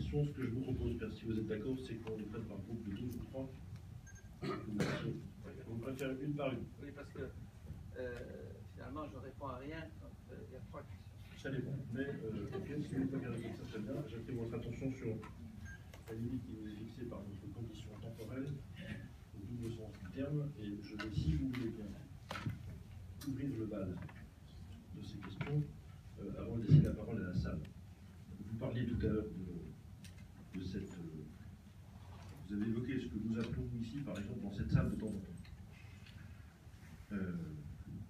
questions. Ce que je vous propose, si vous êtes d'accord, c'est qu'on les prenne par groupe de 2 ou 3. Vous préférez une par une? Oui, parce que finalement, je ne réponds à rien quand il y a 3 questions. Ça dépend. Mais si vous préférez ça, très bien. J'attire votre attention sur la limite qui nous est fixée par notre condition temporelle, au double sens du terme, et je vais, si vous voulez bien, ouvrir le bal de ces questions avant de laisser la parole à la salle. Vous parliez tout à l'heure de cette... vous avez évoqué ce que nous appelons ici, par exemple, dans cette salle de temps en temps.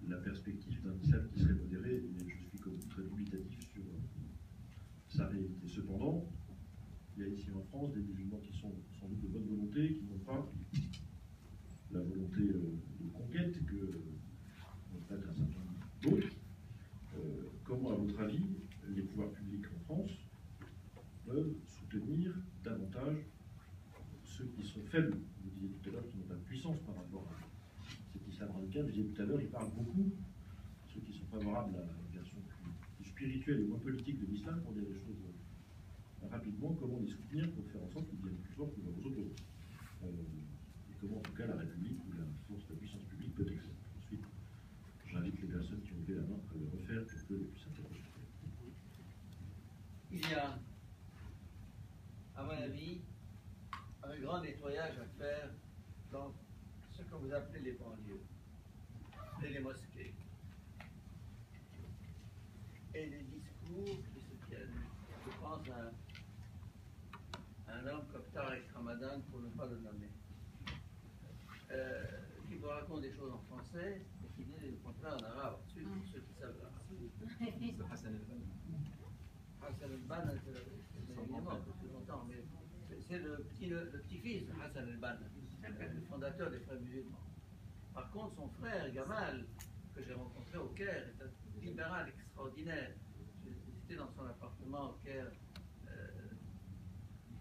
La perspective d'un islam qui serait modéré, mais je suis comme très dubitatif sur sa réalité. Cependant, il y a ici en France des musulmans qui sont sans doute de bonne volonté, qui n'ont pas la volonté de conquête que n'ont pas un certain nombre d'autres. Comment, à votre avis, les pouvoirs publics en France peuvent soutenir davantage ceux qui sont faibles? Vous disiez tout à l'heure qu'ils n'ont pas de puissance par rapport à cet islam radical. Je disais tout à l'heure, ils parlent beaucoup, ceux qui sont favorables à la version plus spirituelle et moins politique de l'islam, pour dire les choses rapidement, comment les soutenir pour faire en sorte qu'ils deviennent plus forts que leurs autres. Et comment, en tout cas, la République ou la force de la puissance publique peut être. Ensuite, j'invite les personnes qui ont levé la main à le refaire pour que les puissent interroger. Il y a, à mon avis, un grand nettoyage à faire dans ce que vous appelez les banlieues et les mosquées. Et les discours qui se tiennent. Je pense à un homme comme Tariq Ramadan, pour ne pas le nommer, qui vous raconte des choses en français et qui dit le contraire en arabe, ceux qui savent l'arabe. C'est Hassan el-Banna. Hassan el-Banna, c'est évidemment depuis longtemps, mais c'est le petit-fils de Hassan el-Banna, le fondateur des Frères musulmans. Par contre, son frère Gamal, que j'ai rencontré au Caire, est un libéral extraordinaire. J'étais dans son appartement au Caire,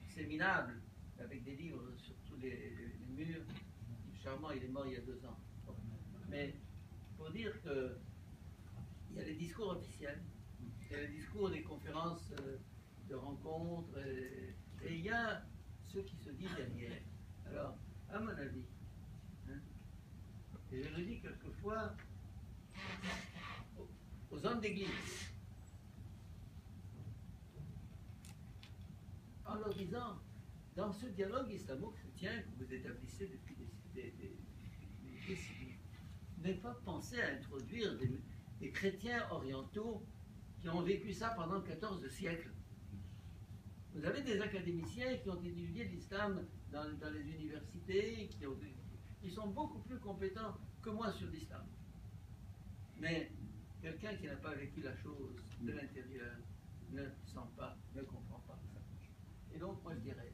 séminable, avec des livres sur tous les murs. Charmant, il est mort il y a 2 ans. Mais pour dire que il y a les discours officiels, il y a les discours des conférences de rencontres, et il y a ceux qui se disent derrière. Alors, à mon avis, et je le dis quelquefois aux hommes d'église, en leur disant, dans ce dialogue islamo-chrétien que vous établissez depuis des décennies, ne pas penser à introduire des chrétiens orientaux qui ont vécu ça pendant 14 siècles. Vous avez des académiciens qui ont étudié l'islam dans les universités, qui sont beaucoup plus compétents que moi sur l'islam. Mais quelqu'un qui n'a pas vécu la chose de l'intérieur ne sent pas, ne comprend pas ça. Et donc, moi je dirais,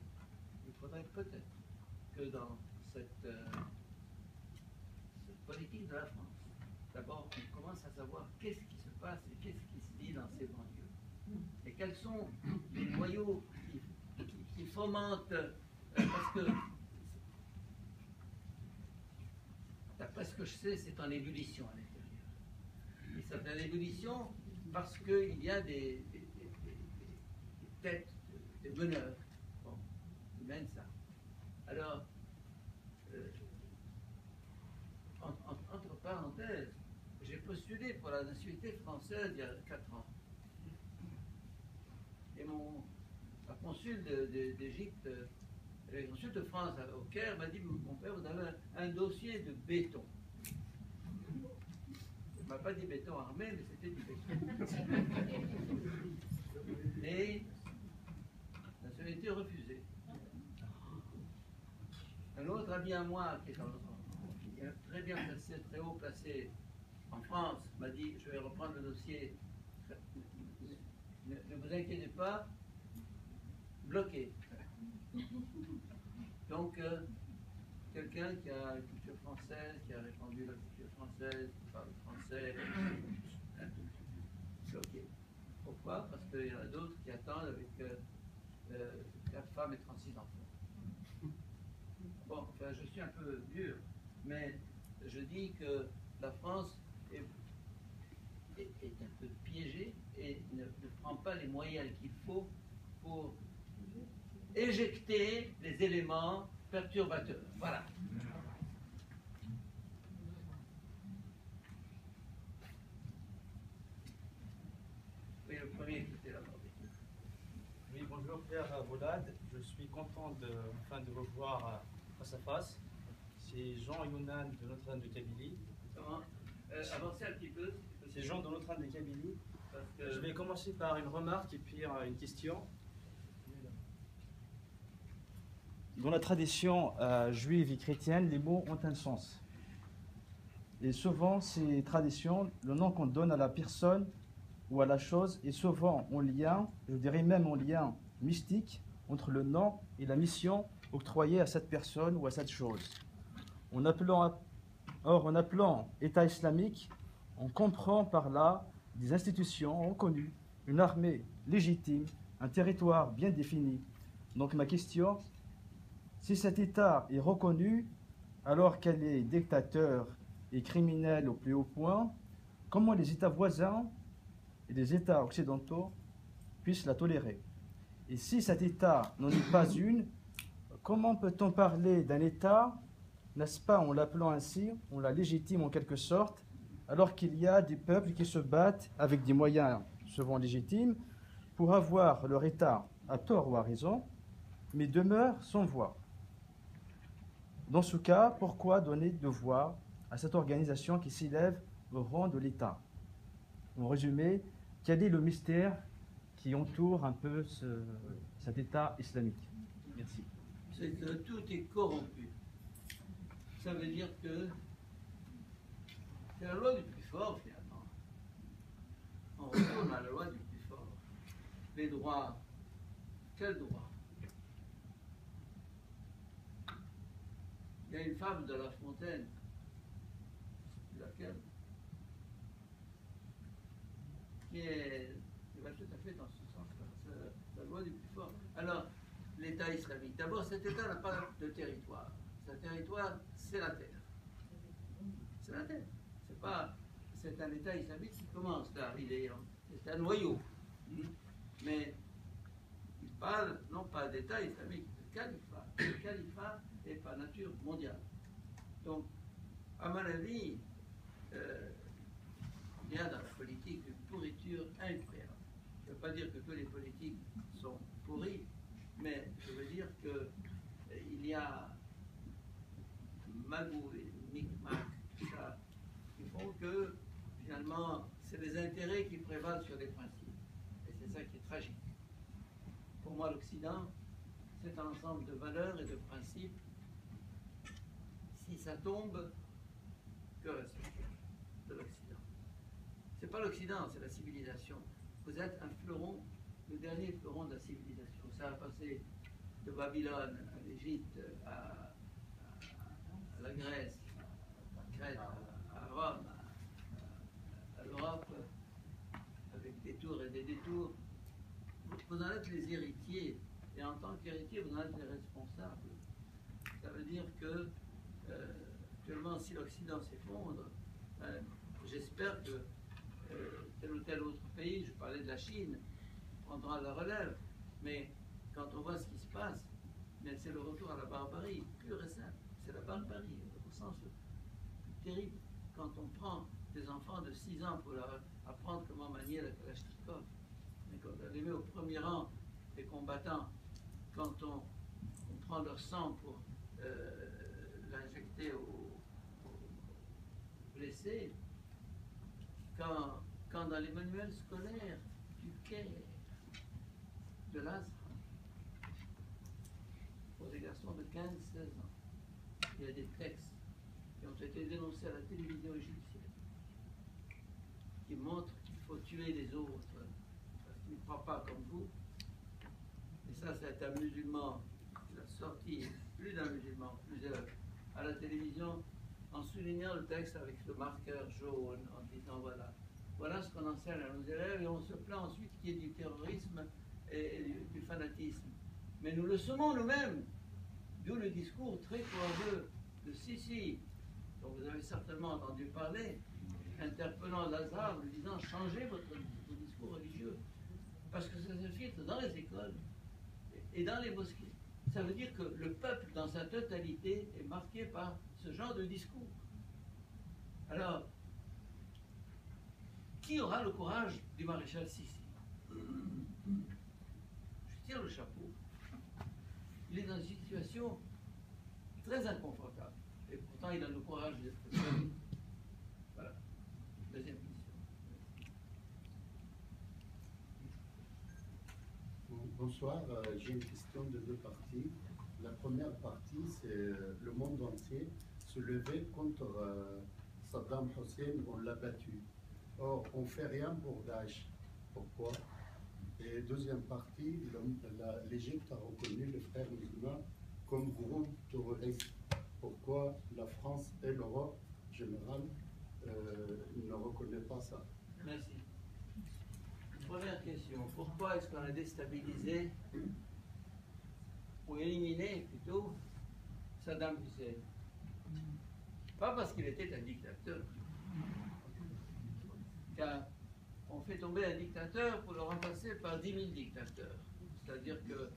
il faudrait peut-être que dans cette politique de la France, d'abord, on commence à savoir qu'est-ce qui se passe et qu'est-ce qui se dit dans ces banlieues. Et quels sont les noyaux qui fomentent, parce que, d'après ce que je sais, c'est en ébullition à l'intérieur. Et c'est en ébullition parce qu'il y a des têtes, des meneurs, qui mènent ça. Alors, entre parenthèses, j'ai postulé pour la nationalité française il y a 4 ans. Et la consul d'Égypte, la consul de France au Caire m'a dit, mon père, vous avez un dossier de béton. Il ne m'a pas dit béton armé, mais c'était du béton. Et nationalité refusée. Un autre ami à moi, qui est très bien placé, très haut placé en France, m'a dit, je vais reprendre le dossier, ne vous inquiétez pas, bloqué. Donc, quelqu'un qui a une culture française, qui a répandu la culture française, qui parle français, bloqué. Pourquoi? Parce qu'il y en a d'autres qui attendent avec 4 femmes et 36 enfants. Bon, enfin, je suis un peu dur, mais je dis que la France est un peu piégée et ne prend pas les moyens qu'il faut pour éjecter les éléments perturbateurs. Voilà. Oui, le premier qui était là-bas. Oui, bonjour Pierre Boulad. Je suis content de vous voir face à face. C'est Jean Younan de Notre-Dame de Kabylie. Comment avancez un petit peu. C'est Jean de Notre-Dame de Kabylie. Parce que... Je vais commencer par une remarque et puis une question. Dans la tradition juive et chrétienne, les mots ont un sens. Et souvent, ces traditions, le nom qu'on donne à la personne ou à la chose est souvent en lien, je dirais même en lien mystique, entre le nom et la mission octroyée à cette personne ou à cette chose. En appelant État islamique, on comprend par là des institutions reconnues, une armée légitime, un territoire bien défini. Donc ma question, si cet État est reconnu alors qu'elle est dictateur et criminel au plus haut point, comment les États voisins et les États occidentaux puissent la tolérer? Et si cet État n'en est pas une, comment peut-on parler d'un État, n'est-ce pas, en l'appelant ainsi, on la légitime en quelque sorte, alors qu'il y a des peuples qui se battent avec des moyens souvent légitimes pour avoir leur État à tort ou à raison, mais demeurent sans voix. Dans ce cas, pourquoi donner de voix à cette organisation qui s'élève au rang de l'État? En résumé, quel est le mystère qui entoure un peu cet État islamique? Merci. C'est que tout est corrompu. Ça veut dire que c'est la loi du plus fort, finalement. On retourne à la loi du plus fort. Les droits, quels droits? Il y a une fable de La Fontaine, c'est laquelle, qui va tout à fait dans ce sens-là. C'est la loi du plus fort. Alors, l'État islamique. D'abord, cet État n'a pas de territoire. Ce territoire, c'est la terre. C'est la terre. C'est un État islamique qui commence là. C'est un noyau. Mais il parle non pas d'État islamique, de califat. Le califat est par nature mondiale. Donc, à mon avis, il y a dans la politique une pourriture incroyable. Je ne veux pas dire que tous les politiques sont pourris, mais je veux dire qu'il y a magou et micmac, tout ça, qui font que finalement c'est les intérêts qui prévalent sur les principes. Et c'est ça qui est tragique. Pour moi, l'Occident, c'est un ensemble de valeurs et de principes. Si ça tombe, que reste-t-il de l'Occident? C'est pas l'Occident, c'est la civilisation. Vous êtes un fleuron, le dernier fleuron de la civilisation. Ça a passé de Babylone à l'Égypte, à la Grèce, à Crète, à Rome, à l'Europe, avec des tours et des détours. Vous en êtes les héritiers, et en tant qu'héritier, vous en êtes les responsables. Ça veut dire que, actuellement, si l'Occident s'effondre, j'espère que tel ou tel autre pays, je parlais de la Chine, prendra la relève. Mais quand on voit ce qui se passe, mais c'est le retour à la barbarie, pure et simple. C'est la barbarie, au sens terrible. Quand on prend des enfants de 6 ans pour leur apprendre comment manier la Kalachnikov, et quand on les met au premier rang des combattants, quand on prend leur sang pour l'injecter aux blessés, quand dans les manuels scolaires du Caire, de l'Azhar, pour des garçons de 15-16 ans, il y a des textes qui ont été dénoncés à la télévision égyptienne, qui montrent qu'il faut tuer les autres parce qu'ils ne croient pas comme vous. Et ça, c'est un musulman qui a sorti, plus d'un musulman, plusieurs, à la télévision, en soulignant le texte avec le marqueur jaune, en disant voilà ce qu'on enseigne à nos élèves, et on se plaint ensuite qu'il y ait du terrorisme et du fanatisme. Mais nous le semons nous-mêmes, d'où le discours très courageux de Sisi, dont vous avez certainement entendu parler, interpellant Lazare, lui disant changez votre discours religieux, parce que ça se filtre dans les écoles. et dans les mosquées. Ça veut dire que le peuple, dans sa totalité, est marqué par ce genre de discours. Alors, qui aura le courage du maréchal Sissi? Je tire le chapeau. Il est dans une situation très inconfortable. Et pourtant, il a le courage d'être président. Voilà. Deuxième question. Bonsoir, j'ai une question de deux parties. La première partie, c'est le monde entier se lever contre Saddam Hussein, on l'a battu. Or, on ne fait rien pour Daesh. Pourquoi? Et deuxième partie, l'Égypte a reconnu les frères musulmans comme groupe terroriste. Pourquoi la France et l'Europe, en général, ne reconnaissent pas ça? Merci. Première question. Pourquoi est-ce qu'on a déstabilisé, ou éliminé plutôt, Saddam Hussein? Pas parce qu'il était un dictateur. Car on fait tomber un dictateur pour le remplacer par 10 000 dictateurs. C'est-à-dire que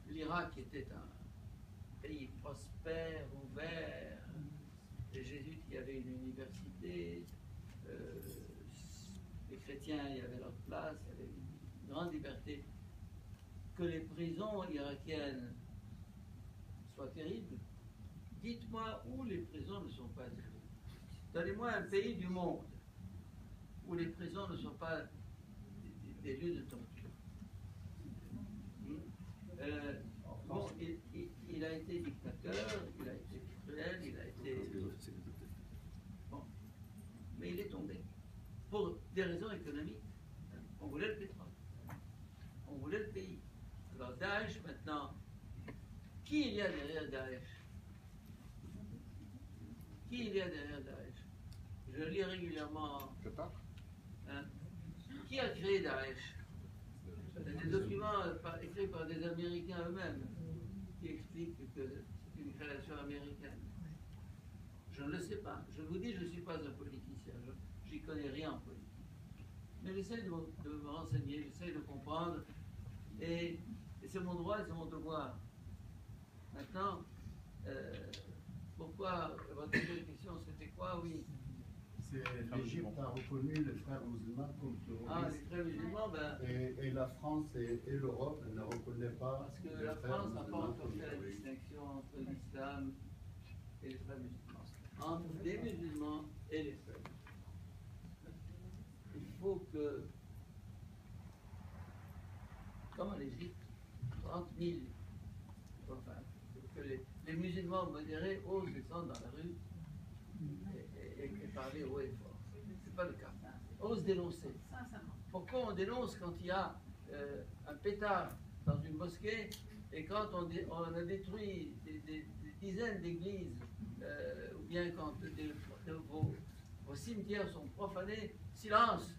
l'Irak était un pays prospère, ouvert, les jésuites y avaient une université, les chrétiens y avaient leur place, il y avait une grande liberté. Que les prisons irakiennes soient terribles, dites-moi où les prisons ne sont pas terribles. Donnez-moi un pays du monde où les prisons ne sont pas des lieux de torture. Bon, il a été dictateur, il a été cruel, il a été... Bon. Mais il est tombé. Pour des raisons économiques. On voulait le pétrole. On voulait le pays. Alors Daesh, maintenant, qui il y a derrière Daesh? Qui il y a derrière Daesh? Je lis régulièrement... Hein? Qui a créé Daesh? Des documents écrits par des Américains eux-mêmes qui expliquent que c'est une création américaine. Je ne le sais pas. Je vous dis, je ne suis pas un politicien. Je n'y connais rien en politique. Mais j'essaie de me renseigner, j'essaie de comprendre. Et c'est mon droit et c'est mon devoir. Maintenant, pourquoi votre deuxième question, c'était quoi? Oui. L'Égypte a reconnu les frères musulmans comme terroristes. Ah, les frères musulmans, ben... Et la France et l'Europe ne reconnaissent pas. Parce que les la frères France n'a pas musulmans encore comme fait la terroristes. distinction entre l'islam et les frères musulmans. Entre les musulmans et les frères musulmans. Il faut que, comme en Égypte, 30 000, enfin, que les musulmans modérés osent descendre dans la rue et parler haut et fort. Ce n'est pas le cas. Osent dénoncer. Pourquoi on dénonce quand il y a un pétard dans une mosquée et quand on a détruit des dizaines d'églises ou bien quand vos cimetières sont profanés? Silence!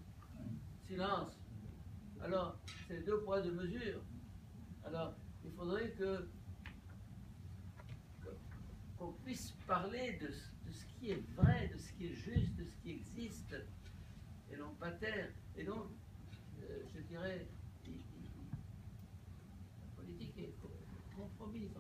Silence! Alors, c'est deux poids, deux mesures. Alors, il faudrait qu'on puisse parler de ce qui est vrai, de ce qui est juste, de ce qui existe, et non pas taire. Et donc, je dirais, la politique est compromise.